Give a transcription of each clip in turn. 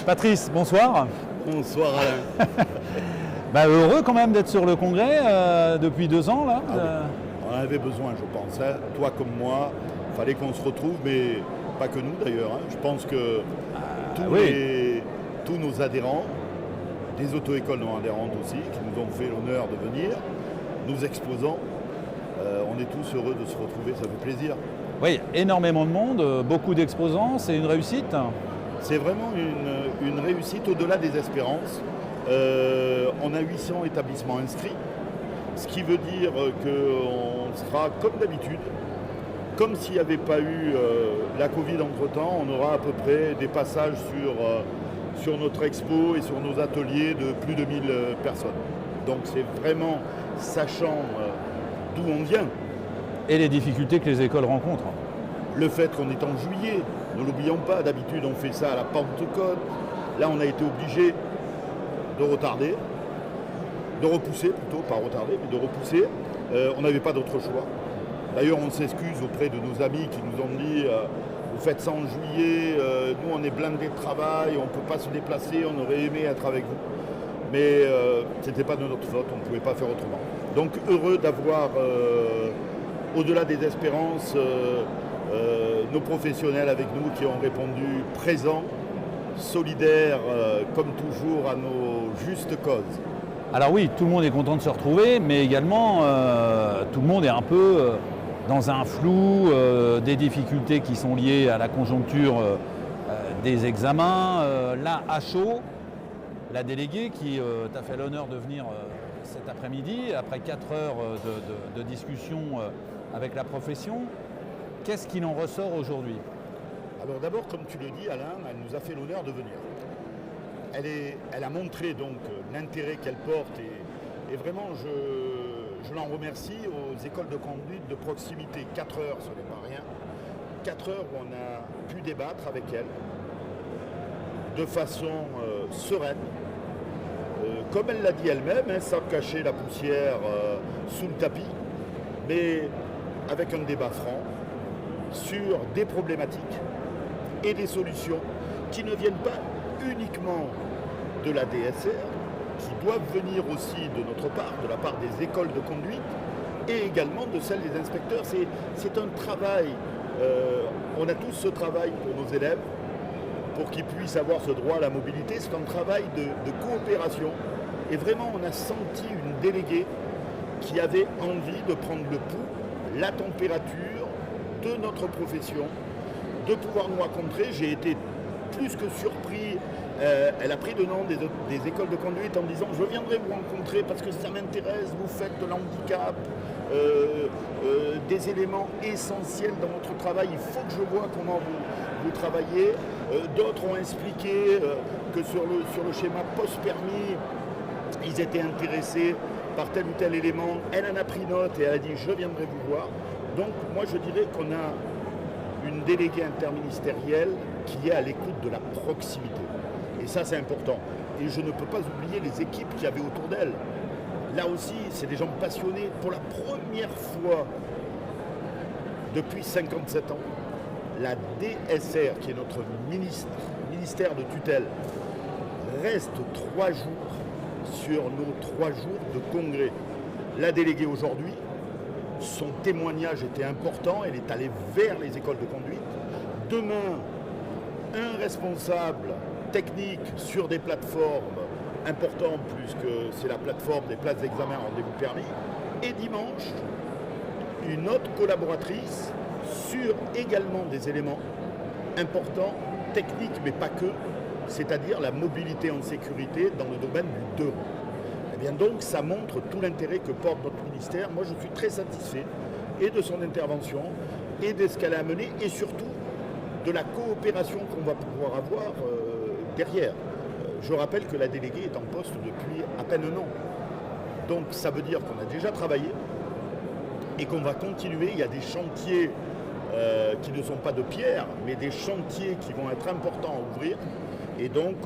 Patrice, bonsoir. Bonsoir Alain. Heureux quand même d'être sur le congrès depuis 2 ans là. Oui. On en avait besoin, je pense. Hein. Toi comme moi, il fallait qu'on se retrouve, mais pas que nous d'ailleurs. Hein. Je pense que tous nos adhérents, des auto-écoles non adhérentes aussi, qui nous ont fait l'honneur de venir, nous exposants, on est tous heureux de se retrouver, ça fait plaisir. Oui, énormément de monde, beaucoup d'exposants, c'est une réussite. C'est vraiment une réussite au-delà des espérances. On a 800 établissements inscrits, ce qui veut dire qu'on sera comme d'habitude, comme s'il n'y avait pas eu la Covid entre-temps, on aura à peu près des passages sur notre expo et sur nos ateliers de plus de 1000 personnes. Donc c'est vraiment sachant d'où on vient. Et les difficultés que les écoles rencontrent. Le fait qu'on est en juillet, ne l'oublions pas, d'habitude on fait ça à la Pentecôte. Là on a été obligé de retarder, de repousser plutôt, pas retarder, mais de repousser. On n'avait pas d'autre choix. D'ailleurs on s'excuse auprès de nos amis qui nous ont dit vous faites ça en juillet, nous on est blindés de travail, on ne peut pas se déplacer, on aurait aimé être avec vous. Mais ce n'était pas de notre faute, on ne pouvait pas faire autrement. Donc heureux d'avoir, au-delà des espérances, nos professionnels avec nous qui ont répondu présents, solidaires comme toujours à nos justes causes. Alors oui, tout le monde est content de se retrouver, mais également tout le monde est un peu dans un flou, des difficultés qui sont liées à la conjoncture des examens. Là, à chaud, la déléguée qui t'a fait l'honneur de venir cet après-midi, après 4 heures de discussion avec la profession, qu'est-ce qu'il en ressort aujourd'hui? Alors d'abord, comme tu le dis Alain, elle nous a fait l'honneur de venir. Elle a montré donc l'intérêt qu'elle porte et vraiment je l'en remercie aux écoles de conduite de proximité. 4 heures, ce n'est pas rien. 4 heures où on a pu débattre avec elle de façon sereine. Comme elle l'a dit elle-même, hein, sans cacher la poussière sous le tapis, mais avec un débat franc sur des problématiques et des solutions qui ne viennent pas uniquement de la DSR, qui doivent venir aussi de notre part, de la part des écoles de conduite et également de celles des inspecteurs. C'est un travail, on a tous ce travail pour nos élèves, pour qu'ils puissent avoir ce droit à la mobilité. C'est un travail de coopération et vraiment on a senti une déléguée qui avait envie de prendre le pouls, la température de notre profession, de pouvoir nous rencontrer. J'ai été plus que surpris. Elle a pris le nom des écoles de conduite en disant je viendrai vous rencontrer parce que ça m'intéresse, vous faites de l'handicap, des éléments essentiels dans votre travail, il faut que je vois comment vous travaillez. D'autres ont expliqué que sur le schéma post-permis, ils étaient intéressés par tel ou tel élément. Elle en a pris note et elle a dit je viendrai vous voir. Donc moi je dirais qu'on a une déléguée interministérielle qui est à l'écoute de la proximité. Et ça c'est important. Et je ne peux pas oublier les équipes qu'il y avait autour d'elle. Là aussi, c'est des gens passionnés. Pour la première fois depuis 57 ans, la DSR, qui est notre ministère de tutelle, reste 3 jours sur nos 3 jours de congrès. La déléguée aujourd'hui, son témoignage était important, elle est allée vers les écoles de conduite. Demain, un responsable technique sur des plateformes importantes, puisque c'est la plateforme des places d'examen rendez-vous permis. Et dimanche, une autre collaboratrice sur également des éléments importants, techniques, mais pas que, c'est-à-dire la mobilité en sécurité dans le domaine du 2 roues. Eh bien donc, ça montre tout l'intérêt que porte notre ministère. Moi, je suis très satisfait et de son intervention, et de ce qu'elle a amené, et surtout de la coopération qu'on va pouvoir avoir derrière. Je rappelle que la déléguée est en poste depuis à peine 1 an. Donc ça veut dire qu'on a déjà travaillé et qu'on va continuer. Il y a des chantiers qui ne sont pas de pierre, mais des chantiers qui vont être importants à ouvrir. Et donc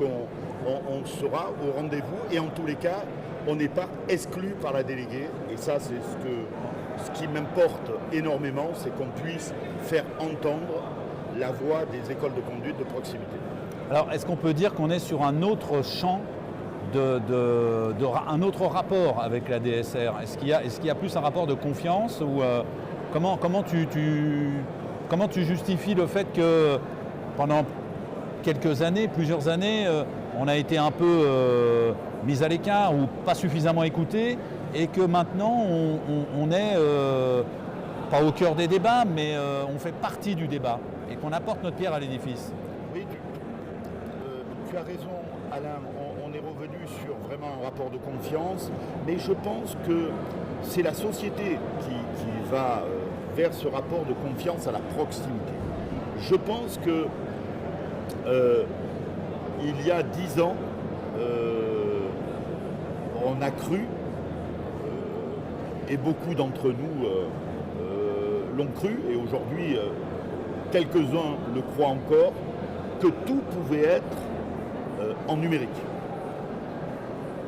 on sera au rendez-vous. Et en tous les cas, on n'est pas exclu par la déléguée. Et ça, c'est ce qui m'importe énormément, c'est qu'on puisse faire entendre la voix des écoles de conduite de proximité. Alors, est-ce qu'on peut dire qu'on est sur un autre champ, un autre rapport avec la DSR? Est-ce qu'il y a plus un rapport de confiance ou comment tu justifies le fait que pendant plusieurs années, on a été un peu mis à l'écart ou pas suffisamment écouté et que maintenant on est pas au cœur des débats, mais on fait partie du débat et qu'on apporte notre pierre à l'édifice? Oui, tu as raison, Alain. On est revenu sur vraiment un rapport de confiance, mais je pense que c'est la société qui va vers ce rapport de confiance à la proximité. Je pense que il y a 10 ans, on a cru, et beaucoup d'entre nous l'ont cru, et aujourd'hui quelques-uns le croient encore, que tout pouvait être en numérique.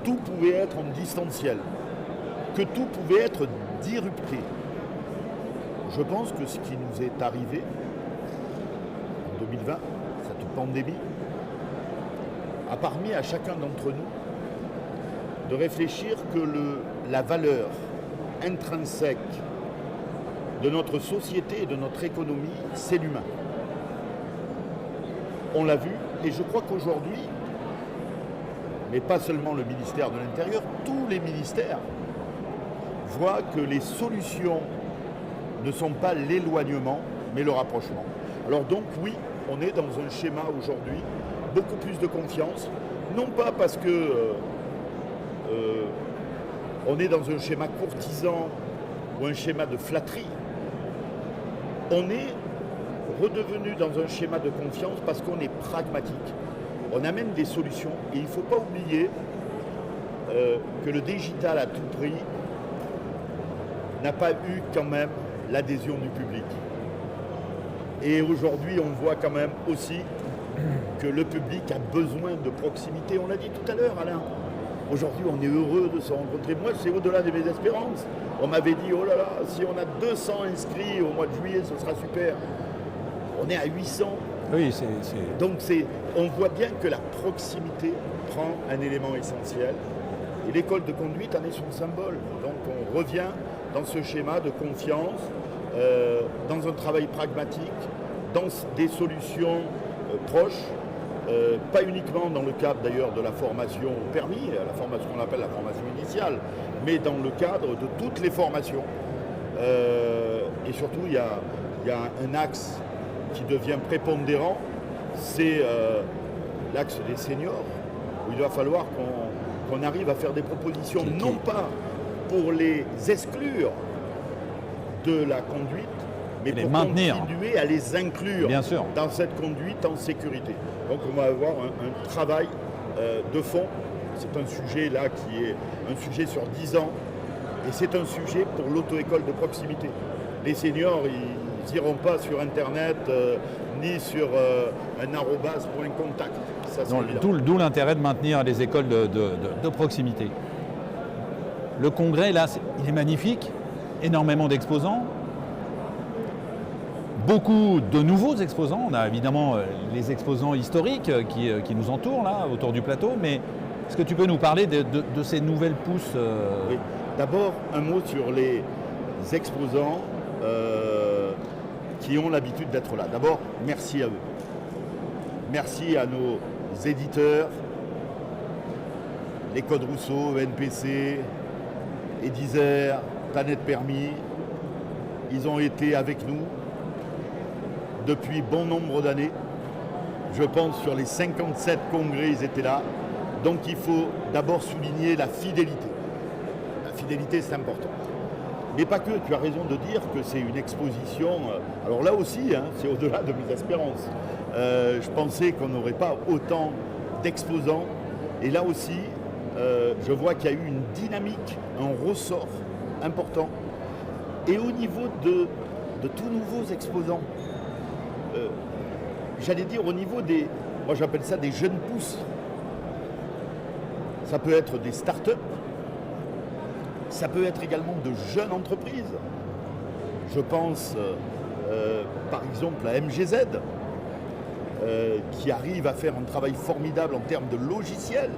Tout pouvait être en distanciel, que tout pouvait être disrupté. Je pense que ce qui nous est arrivé en 2020, cette pandémie, a permis à chacun d'entre nous de réfléchir que la valeur intrinsèque de notre société et de notre économie, c'est l'humain. On l'a vu, et je crois qu'aujourd'hui, mais pas seulement le ministère de l'Intérieur, tous les ministères voient que les solutions ne sont pas l'éloignement, mais le rapprochement. Alors donc oui, on est dans un schéma aujourd'hui, beaucoup plus de confiance, non pas parce que on est dans un schéma courtisan ou un schéma de flatterie, on est redevenu dans un schéma de confiance parce qu'on est pragmatique. On amène des solutions et il ne faut pas oublier que le digital à tout prix n'a pas eu quand même l'adhésion du public. Et aujourd'hui, on voit quand même aussi que le public a besoin de proximité. On l'a dit tout à l'heure, Alain. Aujourd'hui, on est heureux de se rencontrer. Moi, c'est au-delà de mes espérances. On m'avait dit, oh là là, si on a 200 inscrits au mois de juillet, ce sera super. On est à 800. Oui, Donc on voit bien que la proximité prend un élément essentiel. Et l'école de conduite en est son symbole. Donc on revient dans ce schéma de confiance, dans un travail pragmatique, dans des solutions proches, pas uniquement dans le cadre d'ailleurs de la formation au permis, la formation qu'on appelle la formation initiale, mais dans le cadre de toutes les formations. Et surtout, il y a un axe qui devient prépondérant, c'est l'axe des seniors, où il va falloir qu'on arrive à faire des propositions, non pas pour les exclure de la conduite, mais pour continuer à les inclure dans cette conduite en sécurité. Donc on va avoir un travail de fond. C'est un sujet là qui est un sujet sur 10 ans, et c'est un sujet pour l'auto-école de proximité. Les seniors, ils n'iront pas sur Internet ni sur un @.contact. D'où l'intérêt de maintenir les écoles de proximité. Le congrès, là, il est magnifique, énormément d'exposants, beaucoup de nouveaux exposants. On a évidemment les exposants historiques qui nous entourent là, autour du plateau, mais est-ce que tu peux nous parler de ces nouvelles pousses Oui. D'abord, un mot sur les exposants qui ont l'habitude d'être là. D'abord, merci à eux. Merci à nos éditeurs, les Codes Rousseau, NPC, Edizer, Planète Permis. Ils ont été avec nous depuis bon nombre d'années. Je pense sur les 57 congrès, ils étaient là. Donc il faut d'abord souligner la fidélité. La fidélité, c'est important. Mais pas que, tu as raison de dire que c'est une exposition. Alors là aussi, c'est au-delà de mes espérances. Je pensais qu'on n'aurait pas autant d'exposants. Et là aussi, je vois qu'il y a eu une dynamique, un ressort important. Et au niveau de tous nouveaux exposants, j'allais dire au niveau des, moi j'appelle ça des jeunes pousses. Ça peut être des start-up, ça peut être également de jeunes entreprises. Je pense par exemple à MGZ, qui arrivent à faire un travail formidable en termes de logiciels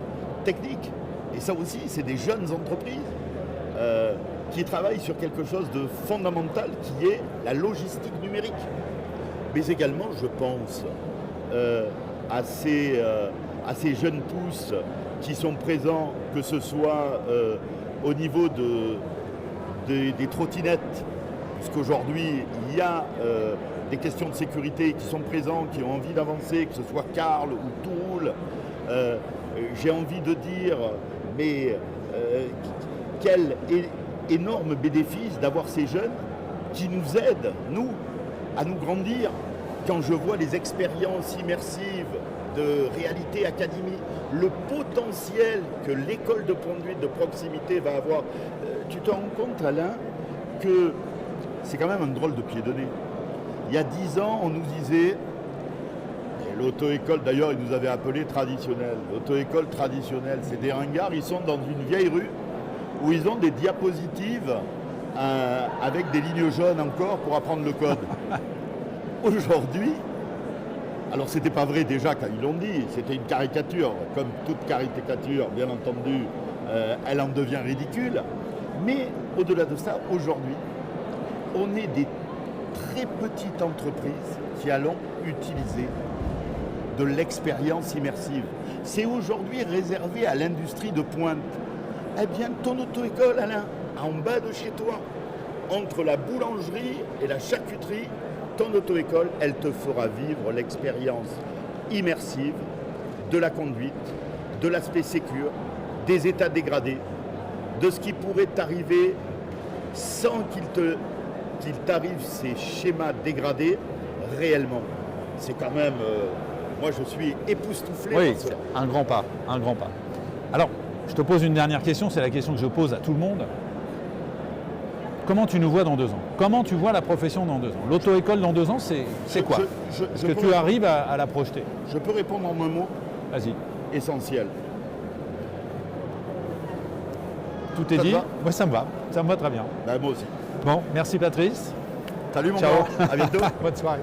techniques. Et ça aussi, c'est des jeunes entreprises qui travaillent sur quelque chose de fondamental qui est la logistique numérique. Mais également, je pense à ces jeunes pousses qui sont présents, que ce soit au niveau des trottinettes, puisqu'aujourd'hui, il y a des questions de sécurité qui sont présents, qui ont envie d'avancer, que ce soit Carl ou Toul. J'ai envie de dire, mais quel énorme bénéfice d'avoir ces jeunes qui nous aident, nous, à nous grandir. Quand je vois les expériences immersives de Réalité Academy, le potentiel que l'école de conduite de proximité va avoir, tu te rends compte, Alain, que c'est quand même un drôle de pied de nez. Il y a 10 ans, on nous disait, et l'auto-école d'ailleurs, ils nous avaient appelé traditionnelle. L'auto-école traditionnelle, c'est des ringards, ils sont dans une vieille rue où ils ont des diapositives avec des lignes jaunes encore pour apprendre le code. Aujourd'hui, alors c'était pas vrai déjà quand ils l'ont dit, c'était une caricature, comme toute caricature, bien entendu, elle en devient ridicule. Mais au-delà de ça, aujourd'hui, on est des très petites entreprises qui allons utiliser de l'expérience immersive. C'est aujourd'hui réservé à l'industrie de pointe. Eh bien, ton auto-école, Alain, en bas de chez toi, entre la boulangerie et la charcuterie, ton auto-école, elle te fera vivre l'expérience immersive de la conduite, de l'aspect sécure, des états dégradés, de ce qui pourrait t'arriver sans qu'il t'arrive ces schémas dégradés réellement. C'est quand même... moi, je suis époustouflé. Oui, un grand pas, un grand pas. Alors, je te pose une dernière question, c'est la question que je pose à tout le monde. Comment tu nous vois dans 2 ans? Comment tu vois la profession dans 2 ans? L'auto-école dans 2 ans, c'est quoi? Est-ce que tu arrives à la projeter? Je peux répondre en un mot. Vas-y. Essentiel. Tout est dit? Moi, ça me va très bien. Ben, moi aussi. Bon, merci Patrice. Salut mon Ciao. gars, à bientôt. Bonne soirée.